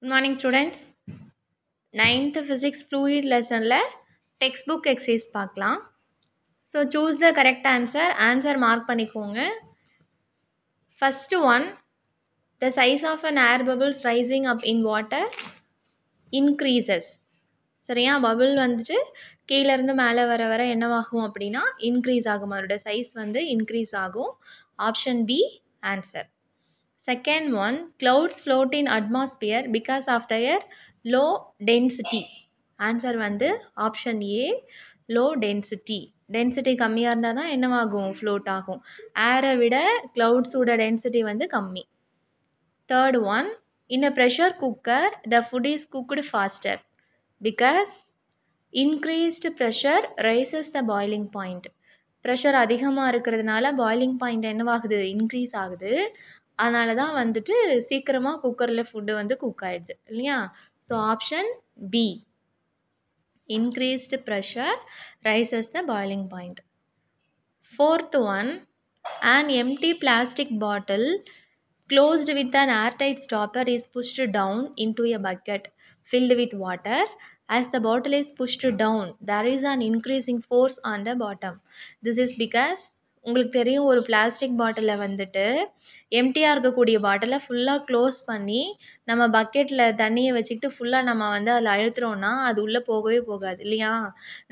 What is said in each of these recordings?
Good morning, students. 9th physics fluid lessonல textbook exercise பார்க்கலாம். So choose the correct answer. Answer mark பண்ணிக்கோங்க. First one, the size of an air bubbles rising up in water increases. சரியா, bubble வந்துட்டு கீழே இருந்து மேலே வர வர என்னவாகும் அப்படின்னா இன்க்ரீஸ் ஆகும். அதோட சைஸ் வந்து இன்க்ரீஸ் ஆகும். Option B answer. Second one, clouds float in atmosphere because of their low density. Answer வந்து option A low density. Density கம்மியாக இருந்தால் தான் என்னவாகும், ஃப்ளோட் ஆகும். ஏரை விட க்ளவுட்ஸோட டென்சிட்டி வந்து கம்மி. Third one, in a pressure cooker the food is cooked faster because increased pressure raises the boiling point. Pressure அதிகமாக இருக்கிறதுனால பாய்லிங் பாயிண்ட் என்னவாகுது, இன்க்ரீஸ் ஆகுது. அதனால தான் வந்துட்டு சீக்கிரமாக குக்கரில் ஃபுட்டு வந்து குக் ஆகிடுது இல்லையா. So option B, increased pressure raises the boiling point. Fourth one, an empty plastic bottle closed with an airtight stopper is pushed down into a bucket filled with water. As the bottle is pushed down, there is an increasing force on the bottom. This is because உங்களுக்கு தெரியும், ஒரு plastic பாட்டிலில் வந்துட்டு எம்டியாக இருக்கக்கூடிய பாட்டிலை ஃபுல்லாக close பண்ணி நம்ம பக்கெட்டில் தண்ணியை வச்சுக்கிட்டு ஃபுல்லாக நம்ம வந்து அதில் அழுத்துறோன்னா அது உள்ளே போகவே போகாது இல்லையா.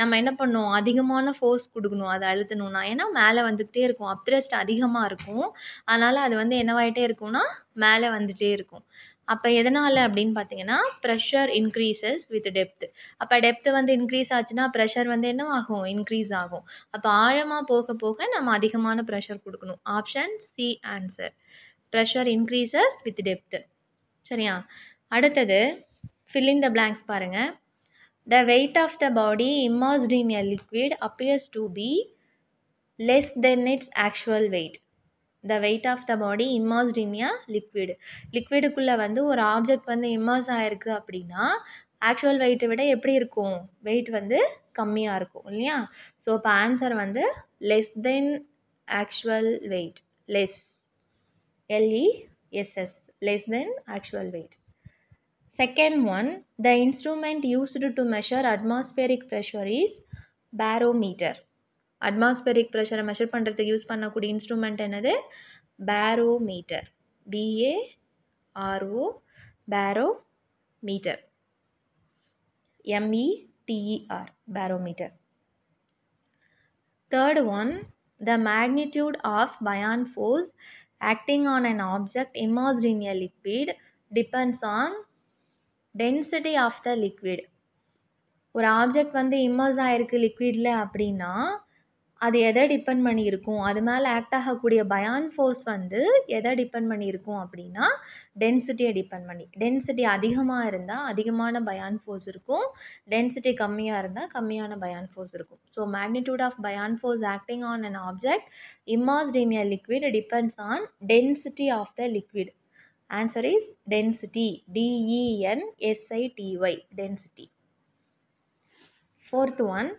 நம்ம என்ன பண்ணோம், அதிகமான ஃபோர்ஸ் கொடுக்கணும் அதை அழுத்தணும்னா. ஏன்னா மேலே வந்துக்கிட்டே இருக்கும், அப்த்ரஸ்ட் அதிகமாக இருக்கும். அதனால் அது வந்து என்னவாயிட்டே இருக்கும்னா மேலே வந்துகிட்டே இருக்கும். அப்போ எதனால் அப்படின்னு பார்த்தீங்கன்னா ப்ரெஷர் இன்க்ரீசஸ் வித் டெப்த். அப்போ டெப்த்து வந்து இன்க்ரீஸ் ஆச்சுன்னா ப்ரெஷர் வந்து என்ன ஆகும், இன்க்ரீஸ் ஆகும். அப்போ ஆழமாக போக போக நம்ம அதிகமான ப்ரெஷர் கொடுக்கணும். Option C answer. Pressure increases with depth. சரியா. அடுத்தது fill in the blanks பாருங்கள். The weight of the body immersed in a liquid appears to be less than its actual weight. The weight of the body immersed in a liquid. லிக்விடுக்குள்ளே வந்து ஒரு object வந்து immerse ஆகிருக்கு அப்படின்னா actual வெயிட்டை விட எப்படி இருக்கும், வெயிட் வந்து கம்மியாக இருக்கும் இல்லையா. ஸோ இப்போ ஆன்சர் வந்து less than actual wait. Less, LESS, less than actual weight. Second one, the instrument used to measure atmospheric pressure is barometer. Atmospheric ப்ரெஷரை மெஷர் பண்ணுறதுக்கு யூஸ் பண்ணக்கூடிய இன்ஸ்ட்ருமெண்ட் என்னது, barometer. BARO, barometer. METER, barometer. Third one, the magnitude of buoyant force acting on an object immersed in a liquid depends on density of the liquid. ஒரு object வந்து immerse ஆகிருக்கு லிக்விடில் அப்படின்னா அது எதை depend பண்ணியிருக்கும், அது மேலே ஆக்ட் ஆகக்கூடிய பயான் ஃபோர்ஸ் வந்து எதை டிபெண்ட் பண்ணியிருக்கும் அப்படின்னா டென்சிட்டியை டிபெண்ட் பண்ணி. டென்சிட்டி அதிகமாக இருந்தால் அதிகமான பயான் ஃபோர்ஸ் இருக்கும், டென்சிட்டி கம்மியாக இருந்தால் கம்மியான பயான் ஃபோர்ஸ் இருக்கும். So magnitude of buoyant force acting on an object immersed in a liquid depends on density of the liquid. Answer is density. DENSITY, density. Fourth one,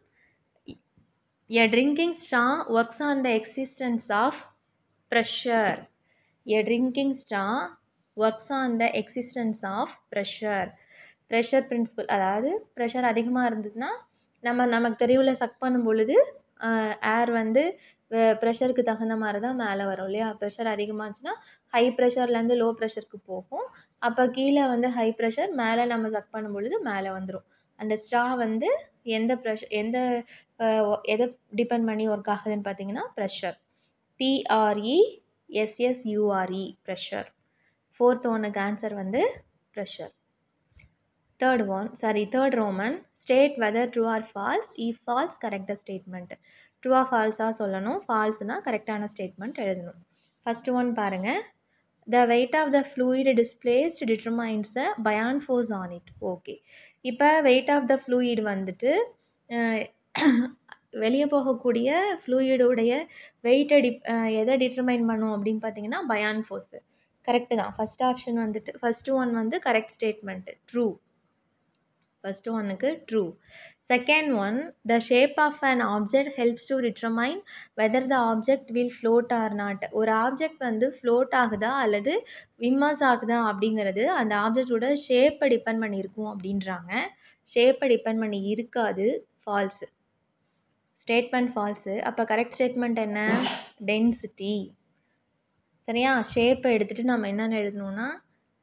a drinking straw works on the existence of pressure. A drinking straw works on the existence of pressure. Pressure principle, அதாவது pressure அதிகமாக இருந்ததுன்னா நமக்கு தெரியல chuck பண்ணும் பொழுது ஏர் வந்து ப்ரெஷருக்கு தகுந்த மாதிரி தான் மேலே வரும் இல்லையா. ப்ரெஷர் அதிகமாச்சுன்னா ஹை ப்ரெஷர்லேருந்து லோ ப்ரெஷருக்கு போகும். அப்போ கீழே வந்து ஹை ப்ரெஷர், மேலே நம்ம சக் பண்ணும் பொழுது மேலே வந்துடும். அந்த ஸ்ட்ரா வந்து எந்த ப்ரெஷர் எதை டிபெண்ட் பண்ணி ஒர்க் ஆகுதுன்னு பார்த்தீங்கன்னா ப்ரெஷர். PRESSURE, pressure. ஃபோர்த் ஒன்னுக்கு ஆன்சர் வந்து pressure. Third Roman, state whether true or false. If false correct the statement. ட்ரூவா ஃபால்ஸாக சொல்லணும், ஃபால்ஸ்னால் கரெக்டான ஸ்டேட்மெண்ட் எழுதணும். ஃபஸ்ட் ஒன் பாருங்கள். The weight of the fluid displaced determines the buoyant force on it. Okay, இப்போ weight of the fluid வந்துட்டு வெளியே போகக்கூடிய ஃப்ளூயிடோடைய வெயிட்டை எதை டிட்டர்மைன் பண்ணும் அப்படின்னு பார்த்தீங்கன்னா பயான் ஃபோர்ஸு. கரெக்டு தான். ஃபஸ்ட் ஆப்ஷன் வந்துட்டு ஃபஸ்ட்டு ஒன் வந்து கரெக்ட் ஸ்டேட்மெண்ட்டு, ட்ரூ. ஃபஸ்ட்டு ஒன்னுக்கு true. Second one, the shape of an object helps to determine whether the object will float or not. ஒரு ஆப்ஜெக்ட் வந்து ஃப்ளோட் ஆகுதா அல்லது இம்மர்ஸ் ஆகுதா அப்படிங்கிறது அந்த ஆப்ஜெக்டோட ஷேப்பை டிபெண்ட் பண்ணியிருக்கும் அப்படின்றாங்க. ஷேப்பை டிபெண்ட் பண்ணி இருக்காது. ஃபால்ஸு. Statement falls. அப்போ கரெக்ட் ஸ்டேட்மெண்ட் என்ன? டென்சிட்டி. சரியா? ஷேப்பை எடுத்துகிட்டு நம்ம என்னென்னு எழுதணும்னா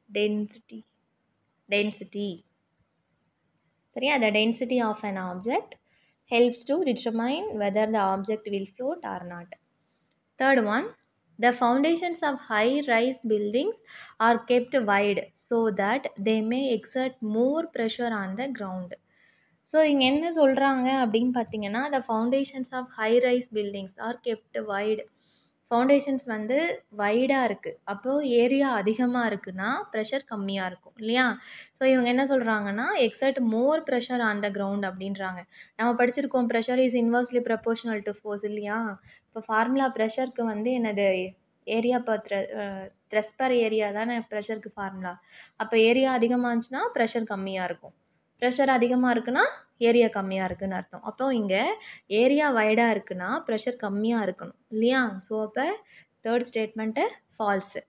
டென்சிட்டி. டென்சிட்டி. சரியா? The density of an object helps to determine whether the object will float or not. Third one, the foundations of high-rise buildings are kept wide so that they may exert more pressure on the ground. So இங்கே என்ன சொல்கிறாங்க அப்படின்னு பார்த்தீங்கன்னா, the foundations of high-rise buildings are kept wide. Foundations வந்து வைடாக இருக்குது. அப்போது area அதிகமாக இருக்குன்னா ப்ரெஷர் கம்மியாக இருக்கும் இல்லையா? ஸோ இவங்க என்ன சொல்கிறாங்கன்னா, exert more pressure on the ground அப்படின்றாங்க. நம்ம படிச்சிருக்கோம் pressure is inversely proportional to force இல்லையா? இப்போ ஃபார்முலா ப்ரெஷருக்கு வந்து என்னது ஏரியா பர் த்ரெஸ் பர் ஏரியா தானே ப்ரெஷருக்கு ஃபார்முலா. அப்போ ஏரியா அதிகமாக இருந்துச்சுன்னா ப்ரெஷர் கம்மியாக இருக்கும். ப்ரெஷர் அதிகமாக இருக்குன்னா ஏரியா கம்மியாக இருக்குன்னு அர்த்தம். அப்போ இங்கே ஏரியா வைடாக இருக்குன்னா ப்ரெஷர் கம்மியாக இருக்கணும் இல்லையா? ஸோ அப்போ தேர்ட் ஸ்டேட்மெண்ட்டு ஃபால்ஸு.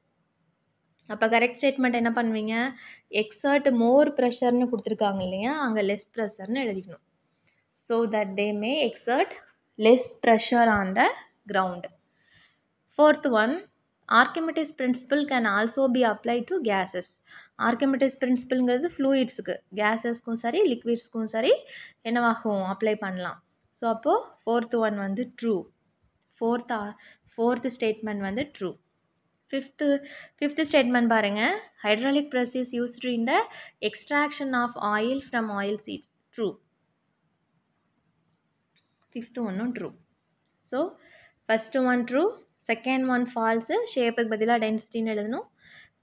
அப்போ கரெக்ட் ஸ்டேட்மெண்ட் என்ன பண்ணுவீங்க? எக்ஸர்ட் மோர் ப்ரெஷர்னு கொடுத்துருக்காங்க இல்லையா? அங்கே லெஸ் ப்ரெஷர்னு எழுதிக்கணும். So that they may exert less pressure on the ground. Fourth one, Archimedes principle can also be apply to gases. ஆர்கிமிடிஸ் பிரின்சிபல்ங்கிறது ஃப்ளூயிட்ஸுக்கு, கேஸஸ்க்கும் சரி லிக்விட்ஸ்க்கும் சரி என்னவாகும்? அப்ளை பண்ணலாம். ஸோ அப்போது ஃபோர்த் ஒன் வந்து ட்ரூ. ஃபோர்த்து ஸ்டேட்மெண்ட் வந்து ட்ரூ. ஃபிஃப்த்து ஸ்டேட்மெண்ட் பாருங்கள். Hydraulic press is used in the extraction of oil from oil seeds. True. Fifth ஒன்றும் true. So first one true, second one falls, ஷேப்புக்கு பதிலாக டென்சிட்டின்னு எழுதணும்.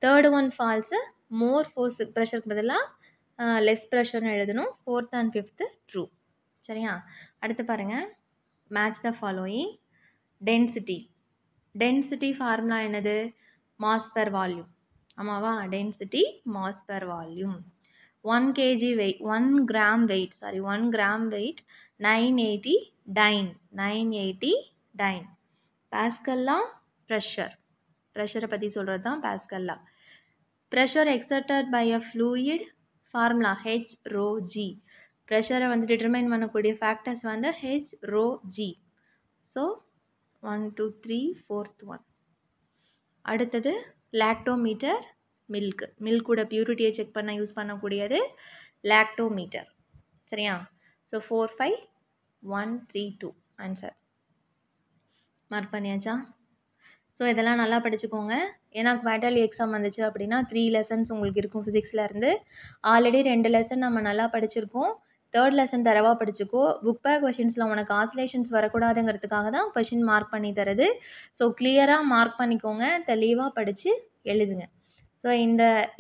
Third one false, more force ப்ரெஷருக்கு பதிலாக less ப்ரெஷர்னு எழுதணும். Fourth and fifth true. சரியா? அடுத்து பாருங்கள், match the following. Density. Density formula என்னது? Mass per volume. ஆமாவா? Density mass per volume. 1 kg weight, 1 gram weight, 980 dyne. 980 dyne. பாஸ்கல்லா ப்ரெஷரை பற்றி சொல்கிறது தான் பாஸ்கல்லா. Pressure exerted by a fluid formula H rho G. ப்ரெஷரை வந்து டிட்டர்மைன் பண்ணக்கூடிய ஃபேக்டர்ஸ் வந்து H rho G. So 1 2 3 4th one. அடுத்தது லாக்டோமீட்டர், மில்கோட பியூரிட்டியை செக் பண்ண யூஸ் பண்ணக்கூடியது லாக்டோமீட்டர். சரியா? So 4 5 1 3 2 answer. மார்க் பண்ணியாச்சா? ஸோ இதெல்லாம் நல்லா படிச்சுக்கோங்க. ஏன்னா குவார்ட்டர்லி எக்ஸாம் வந்துச்சு அப்படின்னா 3 லெசன்ஸ் உங்களுக்கு இருக்கும் ஃபிசிக்ஸ்லேருந்து. ஆல்ரெடி 2 லெசன் நம்ம நல்லா படிச்சிருக்கோம். தேர்ட் லெசன் தரவாக படிச்சுக்கோ. புக் பேக் கொஷின்ஸில் உனக்கு ஆசிலேஷன்ஸ் வரக்கூடாதுங்கிறதுக்காக தான் கொஷின் மார்க் பண்ணி தருது. ஸோ கிளியராக மார்க் பண்ணிக்கோங்க, தெளிவாக படித்து எழுதுங்க. ஸோ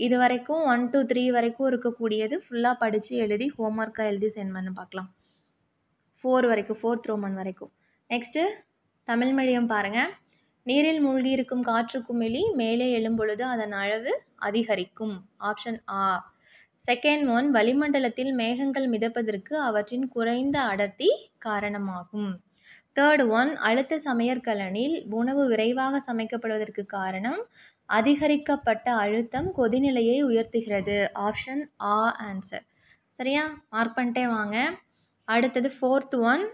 இது வரைக்கும் 1 to 3 வரைக்கும் இருக்கக்கூடியது ஃபுல்லாக படித்து எழுதி ஹோம்ஒர்க்காக எழுதி சென்ட் பண்ண பார்க்கலாம். 4 வரைக்கும், 4th ரோமன் வரைக்கும். நெக்ஸ்ட்டு தமிழ் மீடியம் பாருங்கள். நீரில் மூழ்கியிருக்கும் காற்று குமிழி மேலே எழும்பொழுது அதன் அளவு அதிகரிக்கும். ஆப்ஷன் ஆ. செகண்ட் ஒன், வளிமண்டலத்தில் மேகங்கள் மிதப்பதற்கு அவற்றின் குறைந்த அடர்த்தி காரணமாகும். தேர்ட் ஒன், அழுத்த சமையற்கலனில் உணவு விரைவாக சமைக்கப்படுவதற்கு காரணம் அதிகரிக்கப்பட்ட அழுத்தம் கொதிநிலையை உயர்த்துகிறது. ஆப்ஷன் ஆ ஆன்சர். சரியா? மார்க் பண்ணிட்டே வாங்க. அடுத்தது 4th ஒன்,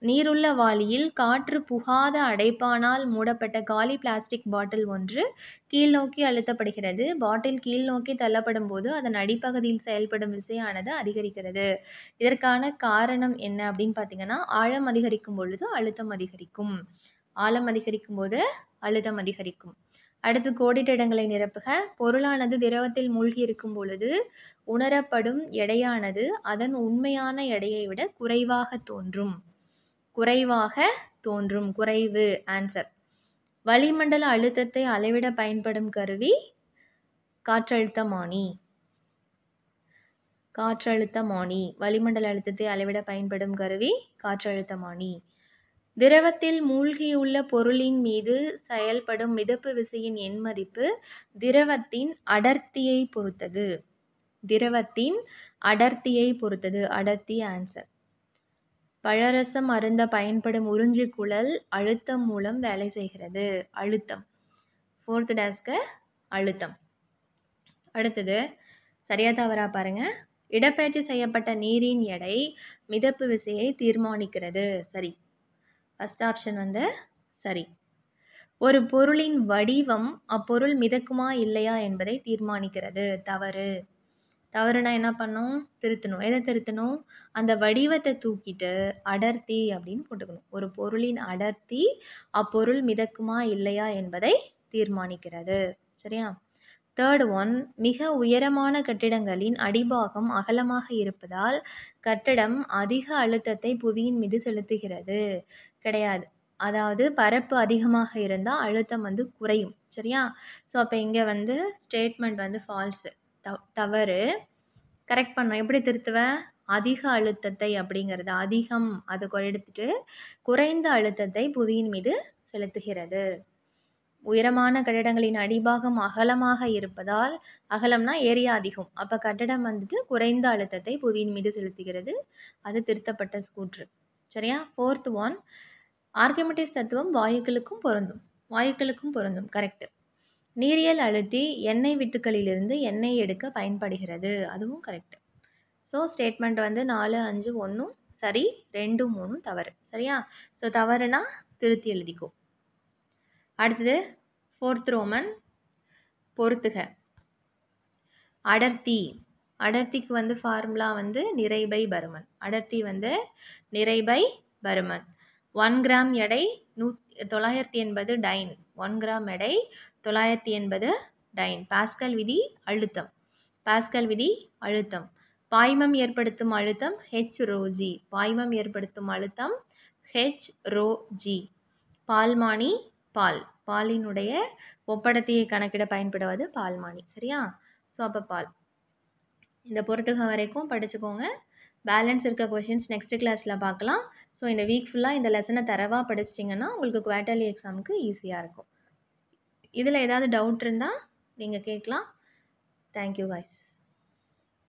நீருள்ள வாளியில் காற்று புகாத அடைப்பானால் மூடப்பட்ட காலி பிளாஸ்டிக் பாட்டில் ஒன்று கீழ்நோக்கி அழுத்தப்படுகிறது. பாட்டில் கீழ்நோக்கி தள்ளப்படும் போது அதன் அடிப்பகுதியில் செயல்படும் விசையானது அதிகரிக்கிறது. இதற்கான காரணம் என்ன அப்படின்னு பார்த்தீங்கன்னா, ஆழம் அதிகரிக்கும் பொழுது அழுத்தம் அதிகரிக்கும். ஆழம் அதிகரிக்கும் போது அழுத்தம் அதிகரிக்கும். அடுத்து கோடிட்ட இடங்களை நிரப்புக. பொருளானது திரவத்தில் மூழ்கி இருக்கும் பொழுது உணரப்படும் எடையானது அதன் உண்மையான எடையை விட குறைவாக தோன்றும். குறைவு ஆன்சர். வளிமண்டல அழுத்தத்தை அளவிட பயன்படும் கருவி காற்றழுத்தமானி. வளிமண்டல அழுத்தத்தை அளவிட பயன்படும் கருவி காற்றழுத்தமானி. திரவத்தில் மூழ்கியுள்ள பொருளின் மீது செயல்படும் மிதப்பு விசையின் எண் மதிப்பு திரவத்தின் அடர்த்தியை பொறுத்தது. திரவத்தின் அடர்த்தியை பொறுத்தது. அடர்த்தி ஆன்சர். பழரசம் அருந்த பயன்படும் உறிஞ்சி குழல் அழுத்தம் மூலம் வேலை செய்கிறது. அழுத்தம். 4th டாஸ்க அழுத்தம். அடுத்தது சரியா தவறா பாருங்க. இடப்பெயர்ச்சி செய்யப்பட்ட நீரின் எடை மிதப்பு விசையை தீர்மானிக்கிறது. சரி. ஃபர்ஸ்ட் ஆப்ஷன் வந்து சரி. ஒரு பொருளின் வடிவம் அப்பொருள் மிதக்குமா இல்லையா என்பதை தீர்மானிக்கிறது. தவறு. தவறுனா என்ன பண்ணணும்? திருத்தணும். எதை திருத்தணும்? அந்த வடிவத்தை தூக்கிட்டு அடர்த்தி அப்படின்னு போட்டுக்கணும். ஒரு பொருளின் அடர்த்தி அப்பொருள் மிதக்குமா இல்லையா என்பதை தீர்மானிக்கிறது. சரியா? 3rd ஒன், மிக உயரமான கட்டிடங்களின் அடிபாகம் அகலமாக இருப்பதால் கட்டடம் அதிக அழுத்தத்தை புவியின் மீது செலுத்துகிறது. கிடையாது. அதாவது பரப்பு அதிகமாக இருந்தால் அழுத்தம் வந்து குறையும். சரியா? ஸோ அப்போ இங்கே வந்து ஸ்டேட்மெண்ட் வந்து ஃபால்ஸு. தவறு. கரெக்ட் பண்ணோம். எப்படி திருத்துவேன்? அதிக அழுத்தத்தை அப்படிங்கிறது அதிகம் அதை எடுத்துட்டு குறைந்த அழுத்தத்தை புவியின் மீது செலுத்துகிறது. உயரமான கட்டிடங்களின் அடிபாகம் அகலமாக இருப்பதால், அகலம்னா ஏரியா அதிகம், அப்போ கட்டடம் வந்துட்டு குறைந்த அழுத்தத்தை புவியின் மீது செலுத்துகிறது. அது திருத்தப்பட்ட கூற்று. சரியா? 4th ஒன், ஆர்கிமிடிஸ் தத்துவம் வாயுக்களுக்கும் பொருந்தும். வாயுக்களுக்கும் பொருந்தும். கரெக்ட். நீரியல் அழுத்தி எண்ணெய் வித்துக்களிலிருந்து எண்ணெய் எடுக்க பயன்படுகிறது. அதுவும் கரெக்ட். ஸோ ஸ்டேட்மெண்ட் வந்து 4, 5, 1 சரி, 2, 3 தவறு. சரியா? ஸோ தவறுனா திருத்தி எழுதிக்கோ. அடுத்தது 4th ரோமன், பொறுத்துக. அடர்த்தி. அடர்த்திக்கு வந்து ஃபார்முலா வந்து நிறை பை பருமன். அடர்த்தி வந்து நிறை பை பருமன். 1 கிராம் எடை 980 டைன். 1 கிராம் எடை 980 டைன். பாஸ்கல் விதி அழுத்தம். பாஸ்கல் விதி அழுத்தம். பாய்மம் ஏற்படுத்தும் அழுத்தம் h rho g. பாய்மம் ஏற்படுத்தும் அழுத்தம் h rho g. பால்மானி பால். பாலினுடைய ஒப்படத்தையை கணக்கிட பயன்படுவது பால்மானி. சரியா? ஸோ அப்போ பால். இந்த பொறுத்துக வரைக்கும் படிச்சுக்கோங்க. பேலன்ஸ் இருக்க கொஷின்ஸ் நெக்ஸ்ட் கிளாஸில் பார்க்கலாம். ஸோ இந்த வீக் ஃபுல்லாக இந்த லெசனை தரவாக படிச்சிட்டிங்கன்னா உங்களுக்கு குவார்ட்டர்லி எக்ஸாமுக்கு ஈஸியாக இருக்கும். இதில் ஏதாவது டவுட் இருந்தால் நீங்கள் கேட்கலாம். Thank you guys.